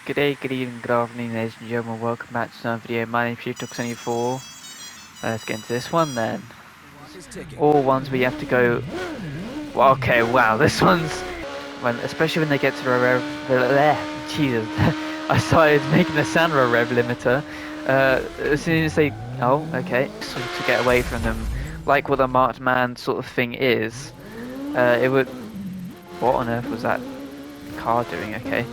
Good day, good evening, good afternoon, ladies and gentlemen. Welcome back to another video. My name is Talk74. Let's get into this one then. All ones where you have to go. Well, okay, wow, this one's especially when they get to the Jesus, I started making the sound of a rev limiter. As soon as they, oh, okay, so to get away from them, like what a marked man sort of thing is. It would. What on earth was that car doing? Okay.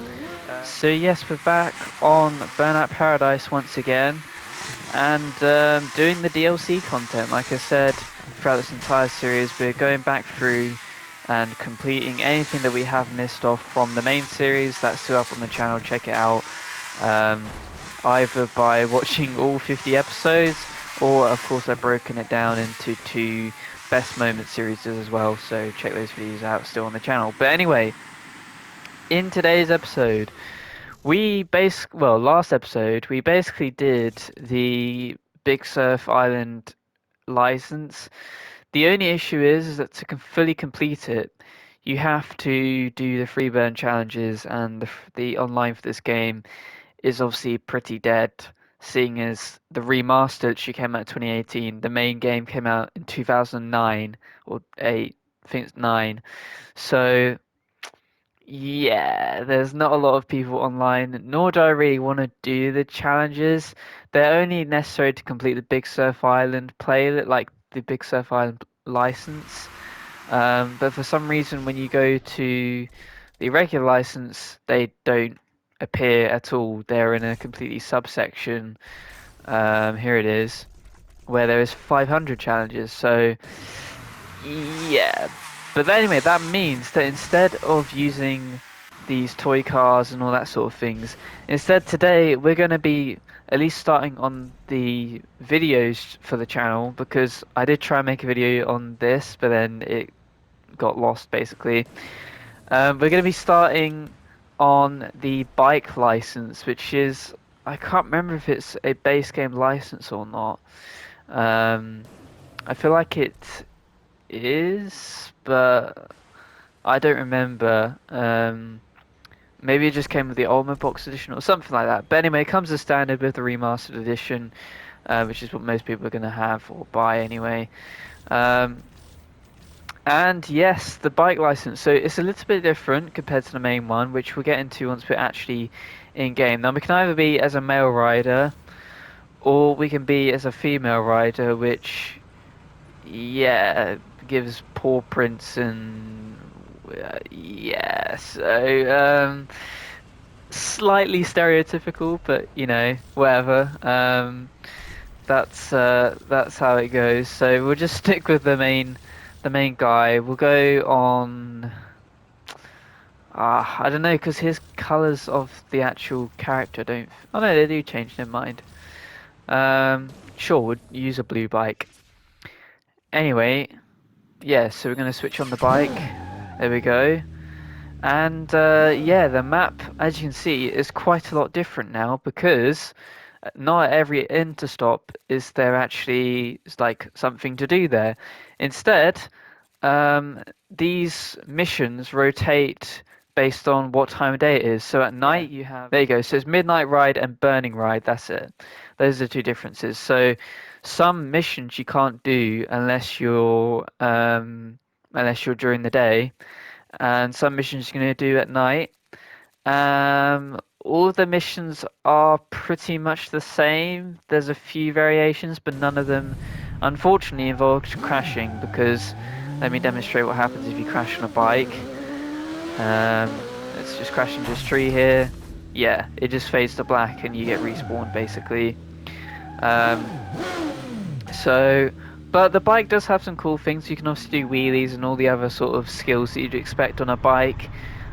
So yes, we're back on Burnout Paradise once again, and doing the DLC content. Like I said, throughout this entire series, we're going back through and completing anything that we have missed off from the main series. That's still up on the channel, check it out. Either by watching all 50 episodes, or of course I've broken it down into 2 best moment series as well, so check those videos out, still on the channel. But anyway, in today's episode, last episode, we basically did the Big Surf Island license. The only issue is that to fully complete it, you have to do the free burn challenges, and the online for this game is obviously pretty dead, seeing as the remastered, which came out in 2018, the main game came out in 2009 or 8, I think it's 9. So yeah, there's not a lot of people online, nor do I really want to do the challenges. They're only necessary to complete the Big Surf Island like the Big Surf Island license. But for some reason, when you go to the regular license, they don't appear at all. They're in a completely subsection. Here it is, where there is 500 challenges. So yeah, but anyway, that means that instead of using these toy cars and all that sort of things, instead today we're going to be at least starting on the videos for the channel, because I did try and make a video on this, but then it got lost basically. We're going to be starting on the bike license, which is, I can't remember if it's a base game license or not. I feel like it is, but I don't remember. Maybe it just came with the Ultimate Box edition or something like that. But anyway, it comes as standard with the remastered edition, which is what most people are going to have or buy anyway. And yes, the bike license. So it's a little bit different compared to the main one, which we'll get into once we're actually in game. Now we can either be as a male rider, or we can be as a female rider, which, yeah, gives paw prints and yeah, so slightly stereotypical, but you know, whatever. That's how it goes. So we'll just stick with the main guy. We'll go on. I don't know, because his colors of the actual character don't. Oh no, they do change. Never mind. Sure, we'll use a blue bike. Anyway, yeah, so we're going to switch on the bike. There we go. And yeah, the map, as you can see, is quite a lot different now, because not every interstop is there actually like something to do there. Instead, these missions rotate based on what time of day it is. So at night you have, there you go, so it's Midnight Ride and Burning Ride, that's it. Those are the 2 differences. So some missions you can't do unless you're during the day, and some missions you're going to do at night. All of the missions are pretty much the same. There's a few variations, but none of them unfortunately involve crashing, because let me demonstrate what happens if you crash on a bike. Let's just crash into this tree here. Yeah, it just fades to black and you get respawned basically. But the bike does have some cool things. You can also do wheelies and all the other sort of skills that you'd expect on a bike.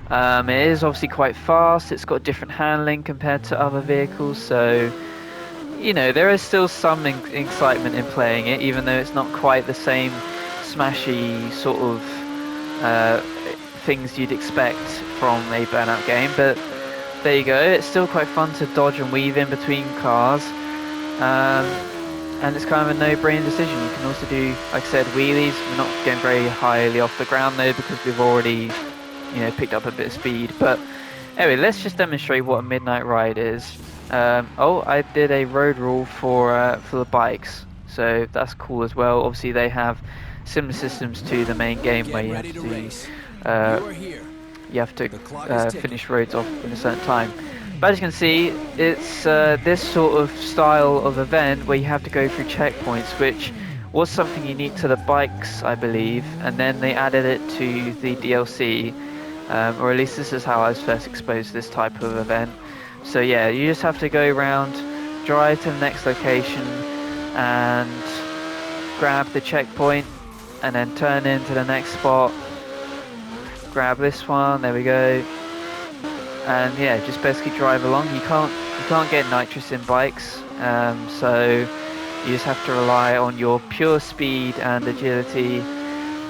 It is obviously quite fast. It's got different handling compared to other vehicles, so you know, there is still some excitement in playing it, even though it's not quite the same smashy sort of things you'd expect from a Burnout game. But there you go, it's still quite fun to dodge and weave in between cars, and it's kind of a no-brainer decision. You can also do, like I said, wheelies. We're not getting very highly off the ground though, because we've already, you know, picked up a bit of speed, but Anyway, let's just demonstrate what a midnight ride is. Oh, I did a road rule for the bikes, so that's cool as well. Obviously, they have similar systems to the main game where Get ready to race. uh, You are here. you have to The clock is ticking. finish roads off in a certain time. But as you can see, it's this sort of style of event where you have to go through checkpoints, which was something unique to the bikes, I believe, and then they added it to the DLC, or at least this is how I was first exposed to this type of event. So yeah, you just have to go around, drive to the next location, and grab the checkpoint, and then turn into the next spot, grab this one, there we go, and yeah, just basically drive along. You can't get nitrous in bikes, so you just have to rely on your pure speed and agility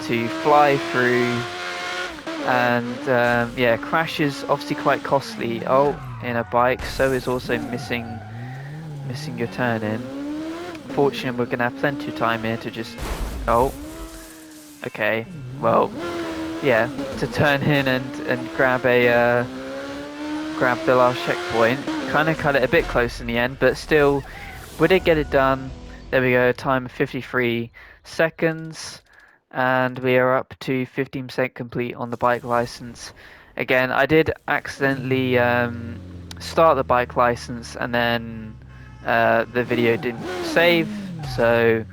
to fly through. And yeah, crash is obviously quite costly. Oh, in a bike, so is also missing your turn in. Fortunately, we're gonna have plenty of time here to just. Oh, okay. Well, yeah, to turn in and grab the last checkpoint. Kind of cut it a bit close in the end, but still, we did get it done. There we go, time of 53 seconds, and we are up to 15% complete on the bike license. Again, I did accidentally start the bike license and then the video didn't save, so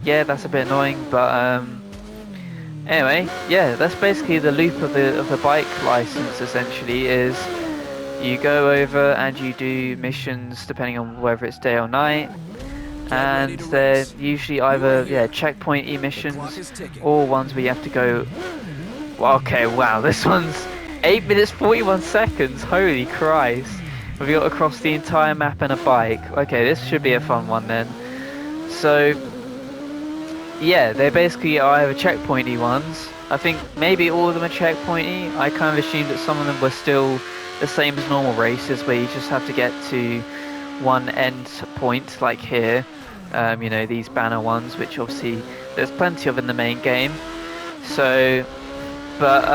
yeah, that's a bit annoying, but anyway, yeah, that's basically the loop of the bike license. Essentially, is you go over and you do missions depending on whether it's day or night, and they're usually either checkpoint missions or ones where you have to go. Well, okay, wow, this one's 8 minutes 41 seconds. Holy Christ! We've got to cross the entire map in a bike. Okay, this should be a fun one then. So yeah, they basically are either checkpointy ones. I think maybe all of them are checkpointy. I kind of assumed that some of them were still the same as normal races, where you just have to get to one end point, like here. You know, these banner ones, which obviously there's plenty of in the main game. So, but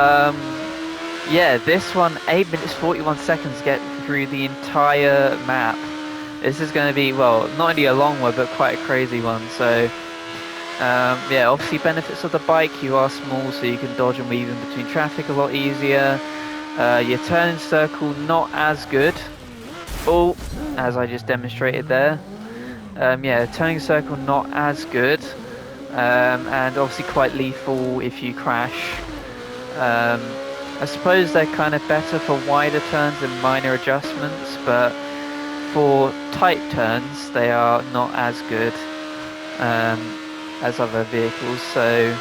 yeah, this one, 8 minutes 41 seconds to get through the entire map. This is going to be, well, not only a long one, but quite a crazy one. So yeah, obviously benefits of the bike, you are small, so you can dodge and weave in between traffic a lot easier. Your turn circle not as good. Oh, as I just demonstrated there. Yeah, turning circle not as good, and obviously quite lethal if you crash. I suppose they're kind of better for wider turns and minor adjustments, but for tight turns they are not as good as other vehicles. So,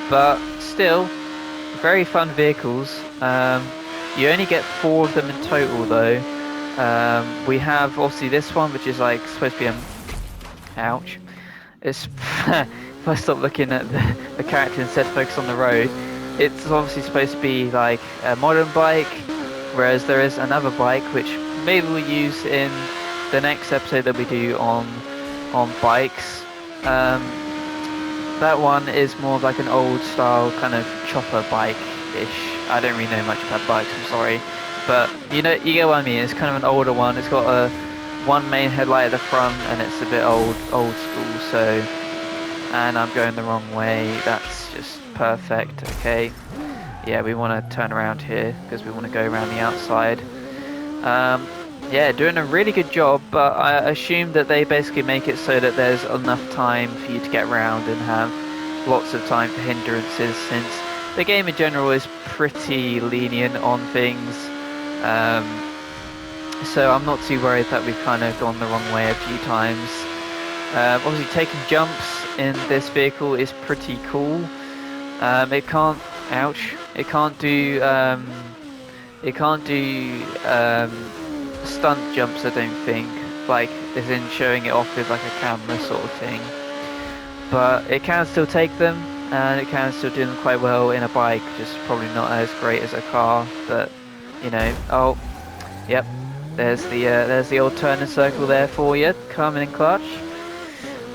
but still, very fun vehicles. You only get 4 of them in total though. We have obviously this one, which is like supposed to be a... Ouch. It's if I stop looking at the character and instead focus on the road, it's obviously supposed to be like a modern bike, whereas there is another bike which maybe we'll use in the next episode that we do on bikes. That one is more of like an old style kind of chopper bike-ish. I don't really know much about bikes, I'm sorry. But you know, you get what I mean, it's kind of an older one. It's got one main headlight at the front and it's a bit old school, so... And I'm going the wrong way, that's just perfect, okay. Yeah, we want to turn around here because we want to go around the outside. Yeah, doing a really good job, but I assume that they basically make it so that there's enough time for you to get around and have lots of time for hindrances, since the game in general is pretty lenient on things. So I'm not too worried that we've kind of gone the wrong way a few times. Obviously taking jumps in this vehicle is pretty cool. It can't, ouch, it can't do stunt jumps, I don't think, like as in showing it off with like a camera sort of thing. But it can still take them, and it can still do them quite well in a bike, just probably not as great as a car, but you know. Oh, yep, there's the old turning circle there for you, coming in clutch.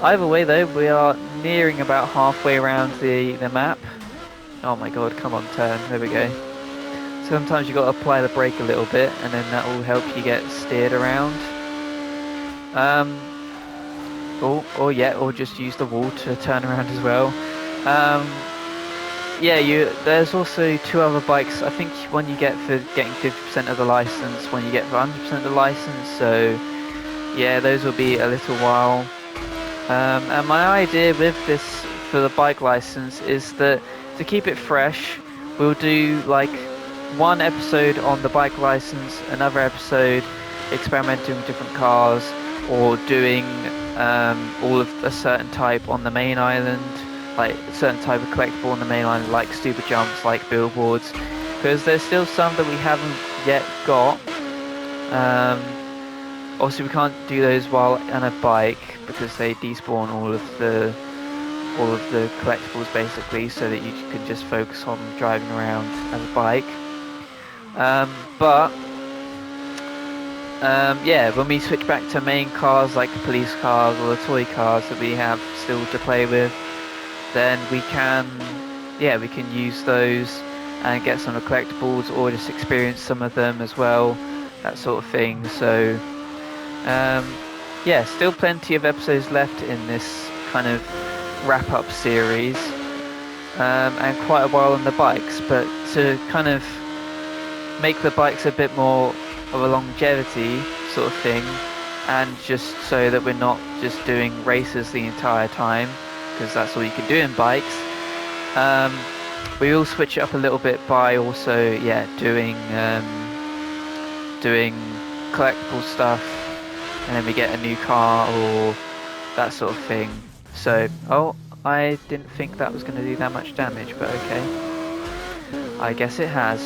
Either way though, we are nearing about halfway around the map. Oh my god, come on, turn, there we go. sometimes you got to apply the brake a little bit, and then that will help you get steered around. Or yeah, or just use the wall to turn around as well. Yeah, there's also two other bikes. I think one you get for getting 50% of the license, one you get for 100% of the license. So yeah, those will be a little while. And my idea with this for the bike license is that to keep it fresh, we'll do like one episode on the bike license, another episode experimenting with different cars, or doing all of a certain type on the main island, like a certain type of collectible on the main island, like stupid jumps, like billboards, because there's still some that we haven't yet got. Obviously, we can't do those while on a bike because they despawn all of the collectibles basically, so that you can just focus on driving around as a bike. But yeah, when we switch back to main cars like the police cars or the toy cars that we have still to play with, then we can use those and get some of the collectibles or just experience some of them as well, that sort of thing. So yeah, still plenty of episodes left in this kind of wrap-up series, and quite a while on the bikes, but to kind of make the bikes a bit more of a longevity sort of thing, and just so that we're not just doing races the entire time, because that's all you can do in bikes. We will switch it up a little bit by also doing collectible stuff, and then we get a new car or that sort of thing. So, oh, I didn't think that was going to do that much damage, but okay. I guess it has.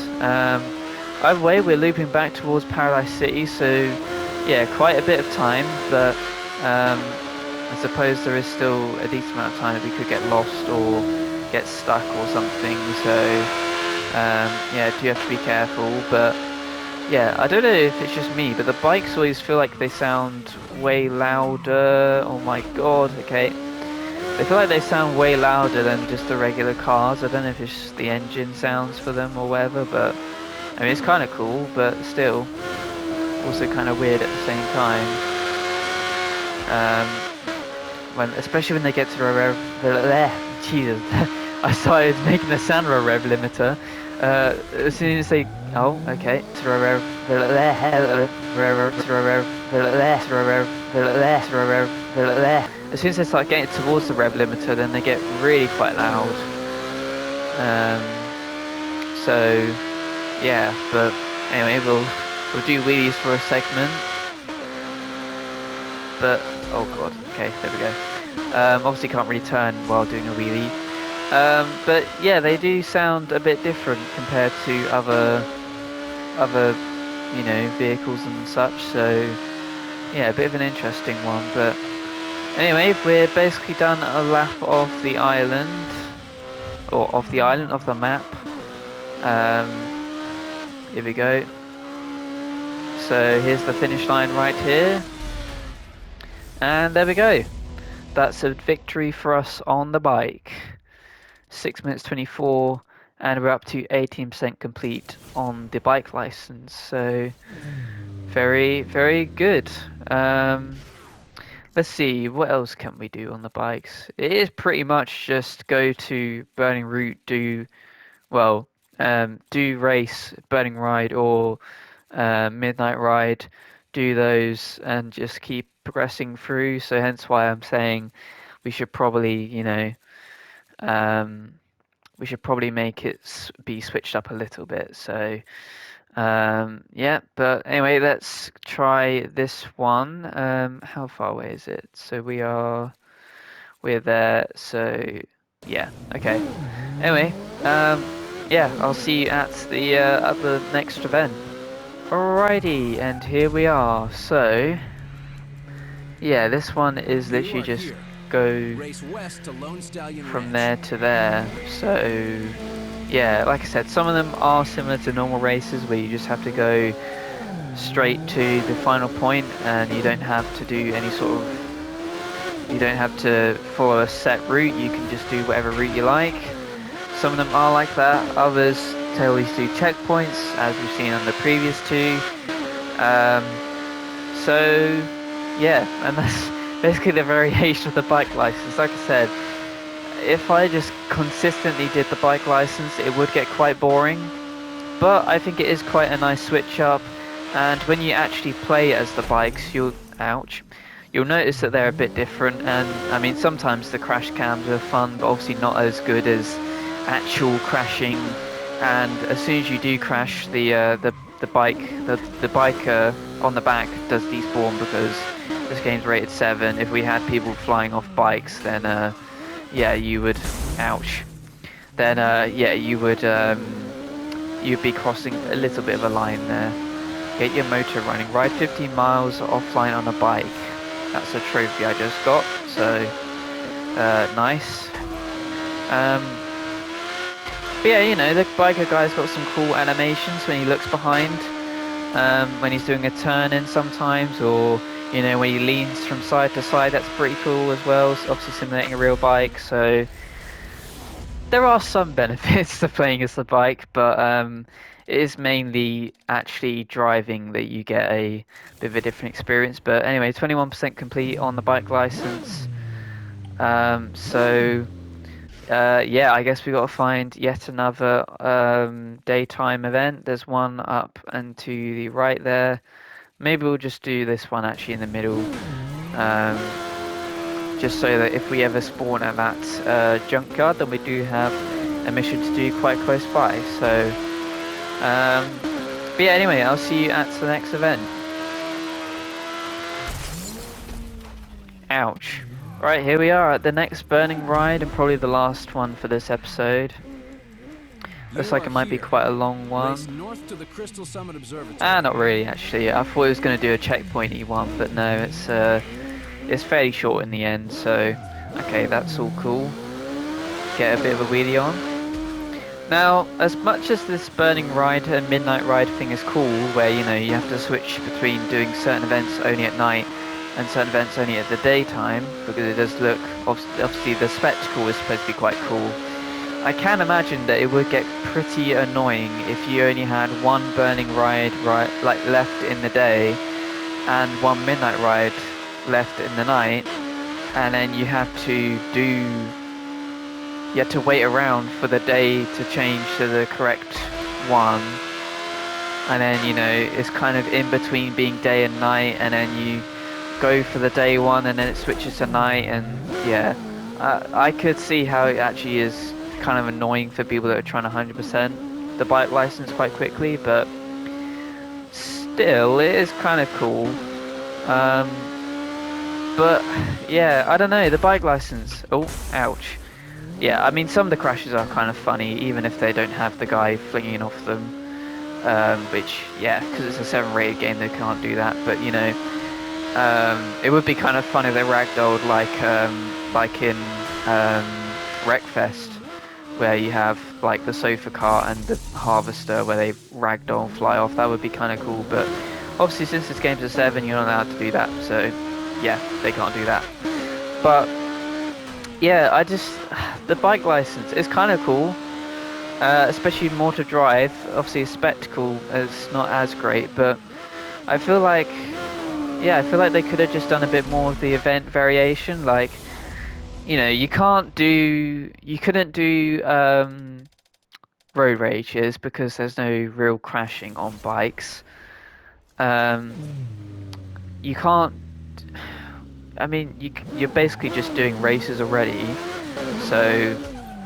Either way, we're looping back towards Paradise City, so yeah, quite a bit of time, but I suppose there is still a decent amount of time that we could get lost or get stuck or something, so yeah, do have to be careful. But yeah, I don't know if it's just me, but the bikes always feel like they sound way louder. Oh my god, okay. They feel like they sound way louder than just the regular cars. I don't know if it's just the engine sounds for them or whatever, but I mean, it's kind of cool, but still also kind of weird at the same time. Especially when they get to the Jesus, I started making the sound of a rev limiter. As soon as they, oh, okay, as soon as they start getting towards the rev limiter, then they get really quite loud. So yeah, but anyway, we'll do wheelies for a segment. But oh god, okay, there we go. Obviously can't really turn while doing a wheelie. But yeah, they do sound a bit different compared to other vehicles and such. So yeah, a bit of an interesting one. But anyway, we're basically done a lap of the island, of the map. Here we go. So here's the finish line right here. And there we go. That's a victory for us on the bike. 6 minutes 24, and we're up to 18% complete on the bike license. So very, very good. Let's see, what else can we do on the bikes? It is pretty much just go to Burning Route, do race, Burning Ride, or Midnight Ride, do those and just keep progressing through. So hence why I'm saying we should probably, make it be switched up a little bit. So yeah, but anyway, let's try this one. How far away is it? So we're there. So yeah, okay. Anyway, yeah, I'll see you at the next event. Alrighty, and here we are. So yeah, this one is literally just go from there to there. So yeah, like I said, some of them are similar to normal races where you just have to go straight to the final point and you don't have to do any you don't have to follow a set route. You can just do whatever route you like. Some of them are like that, others to always do checkpoints, as we've seen on the previous two. Um, so, yeah, and that's basically the variation of the bike license. Like I said, if I just consistently did the bike license, it would get quite boring. But I think it is quite a nice switch up, and when you actually play as the bikes, you'll notice that they're a bit different. And I mean, sometimes the crash cams are fun, but obviously not as good as actual crashing. And as soon as you do crash, the biker on the back does despawn because this game's rated 7. If we had people flying off bikes, then yeah, you would, ouch. Then yeah, you'd be crossing a little bit of a line there. Get your motor running. Ride 15 miles offline on a bike. That's a trophy I just got, so nice. But yeah, you know, the biker guy's got some cool animations when he looks behind, when he's doing a turn in sometimes, or, you know, when he leans from side to side. That's pretty cool as well. It's obviously simulating a real bike, so there are some benefits to playing as the bike, but it is mainly actually driving that you get a bit of a different experience. But anyway, 21% complete on the bike license. So yeah, I guess we got to find yet another daytime event. There's one up and to the right there. Maybe we'll just do this one actually in the middle. Just so that if we ever spawn at that junkyard, then we do have a mission to do quite close by. So, but yeah, anyway, I'll see you at the next event. Ouch. Right, here we are at the next burning ride, and probably the last one for this episode. Looks like it might be quite a long one. Not really, actually. I thought it was going to do a checkpointy one, but no, it's fairly short in the end, so okay, that's all cool. Get a bit of a wheelie on. Now, as much as this burning ride and midnight ride thing is cool, where, you know, you have to switch between doing certain events only at night and certain events only at the daytime, because it does look, obviously the spectacle is supposed to be quite cool. I can imagine that it would get pretty annoying if you only had one burning ride like left in the day and one midnight ride left in the night, and then you have to wait around for the day to change to the correct one, and then, you know, it's kind of in between being day and night, and then you go for the day one and then it switches to night. And yeah, I could see how it actually is kind of annoying for people that are trying to 100% the bike license quite quickly, but still, it is kind of cool. But yeah, I don't know, the bike license, oh, ouch. Yeah, I mean, some of the crashes are kind of funny, even if they don't have the guy flinging off them, which, yeah, because it's a 7 rated game, they can't do that. But, you know, it would be kind of fun if they ragdolled like in Wreckfest, where you have like the sofa car and the harvester where they ragdoll and fly off. That would be kind of cool, but obviously since this game's a 7, you're not allowed to do that, so yeah, they can't do that. But yeah, the bike license is kind of cool, especially more to drive. Obviously a spectacle is not as great, but I feel like, yeah, I feel like they could have just done a bit more of the event variation. Like, you know, you couldn't do road rages because there's no real crashing on bikes. You can't, I mean, you're basically just doing races already, so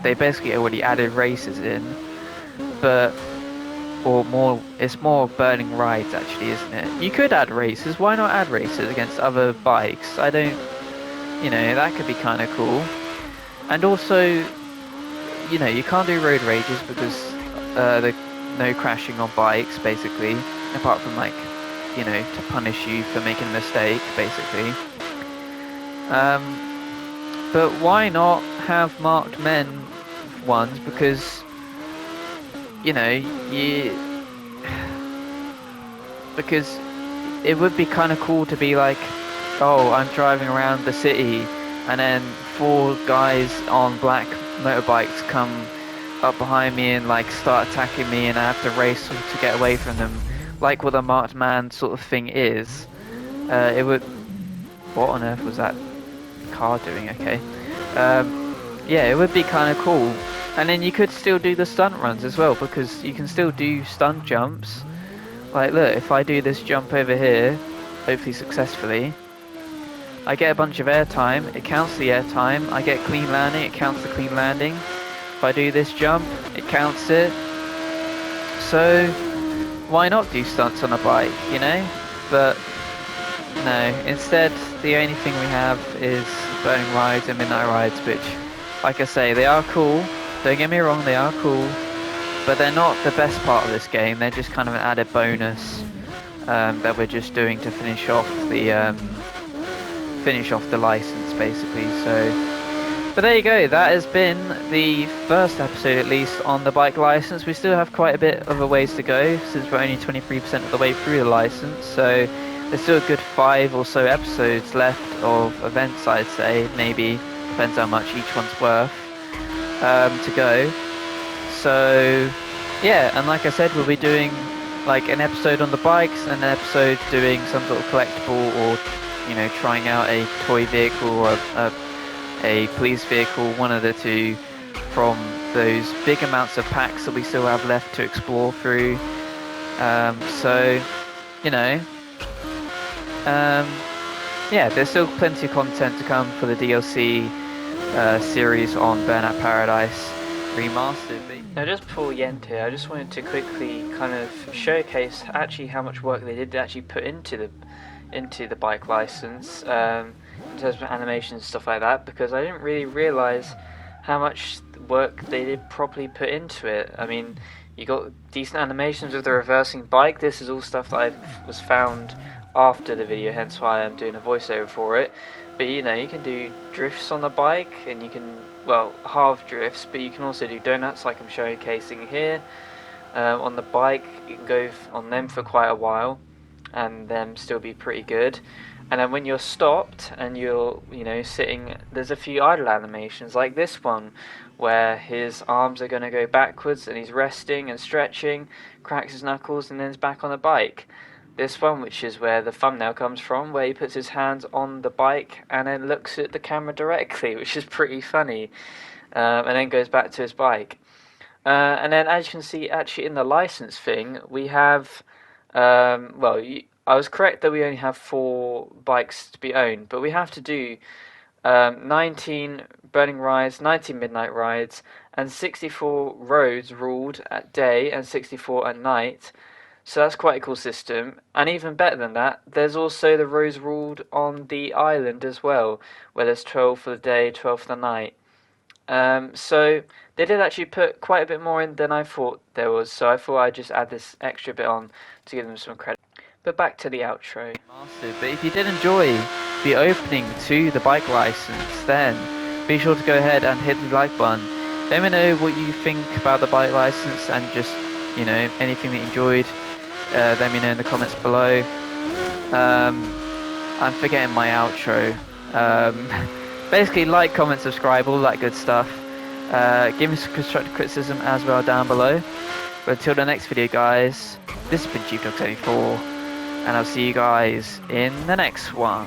they basically already added races in, but, or more, it's more burning rides actually, isn't it? You could add races, why not add races against other bikes? I don't, you know, that could be kind of cool. And also, you know, you can't do road rages because the no crashing on bikes, basically, apart from, like, you know, to punish you for making a mistake, basically. But why not have marked men ones? Because, you know, because it would be kind of cool to be like, oh, I'm driving around the city, and then 4 guys on black motorbikes come up behind me and like start attacking me, and I have to race to get away from them, like what a marked man sort of thing is. It would. What on earth was that car doing? Okay. Yeah, it would be kind of cool. And then you could still do the stunt runs as well, because you can still do stunt jumps. Like, look, if I do this jump over here, hopefully successfully, I get a bunch of airtime, it counts the airtime. I get clean landing, it counts the clean landing. If I do this jump, it counts it. So, why not do stunts on a bike, you know? But, no, instead, the only thing we have is burning rides and midnight rides, which, like I say, they are cool. Don't get me wrong, they are cool. But they're not the best part of this game. They're just kind of an added bonus that we're just doing to finish off the license, basically. So, but there you go. That has been the first episode, at least, on the bike license. We still have quite a bit of a ways to go, since we're only 23% of the way through the license. So there's still a good 5 or so episodes left of events, I'd say. Maybe depends how much each one's worth to go. So yeah, and like I said, we'll be doing like an episode on the bikes and an episode doing some sort of collectible, or you know, trying out a toy vehicle or a police vehicle, one of the two, from those big amounts of packs that we still have left to explore through. So you know, yeah, there's still plenty of content to come for the DLC series on Burnout Paradise Remastered. Now, just before we end here, I just wanted to quickly kind of showcase actually how much work they did actually put into the bike license, in terms of animations and stuff like that, because I didn't really realise how much work they did properly put into it. I mean, you got decent animations with the reversing bike. This is all stuff that was found after the video, hence why I'm doing a voiceover for it. But you know, you can do drifts on the bike, and you can, well, half drifts, but you can also do donuts like I'm showcasing here. On the bike, you can go on them for quite a while and them still be pretty good. And then when you're stopped and you're, you know, sitting, there's a few idle animations like this one where his arms are going to go backwards and he's resting and stretching, cracks his knuckles, and then he's back on the bike. This one, which is where the thumbnail comes from, where he puts his hands on the bike and then looks at the camera directly, which is pretty funny, and then goes back to his bike. And then, as you can see, actually in the license thing, we have, well, I was correct that we only have 4 bikes to be owned, but we have to do 19 burning rides, 19 midnight rides, and 64 roads ruled at day and 64 at night. So that's quite a cool system. And even better than that, there's also the roads ruled on the island as well, where there's 12 for the day, 12 for the night. So they did actually put quite a bit more in than I thought there was, so I thought I'd just add this extra bit on to give them some credit. But back to the outro. But if you did enjoy the opening to the bike license, then be sure to go ahead and hit the like button. Let me know what you think about the bike license, and just, you know, anything that you enjoyed. Let me know in the comments below. I'm forgetting my outro. Basically, like, comment, subscribe, all that good stuff. Give me some constructive criticism as well down below. But until the next video, guys, this has been ChiefDog74, and I'll see you guys in the next one.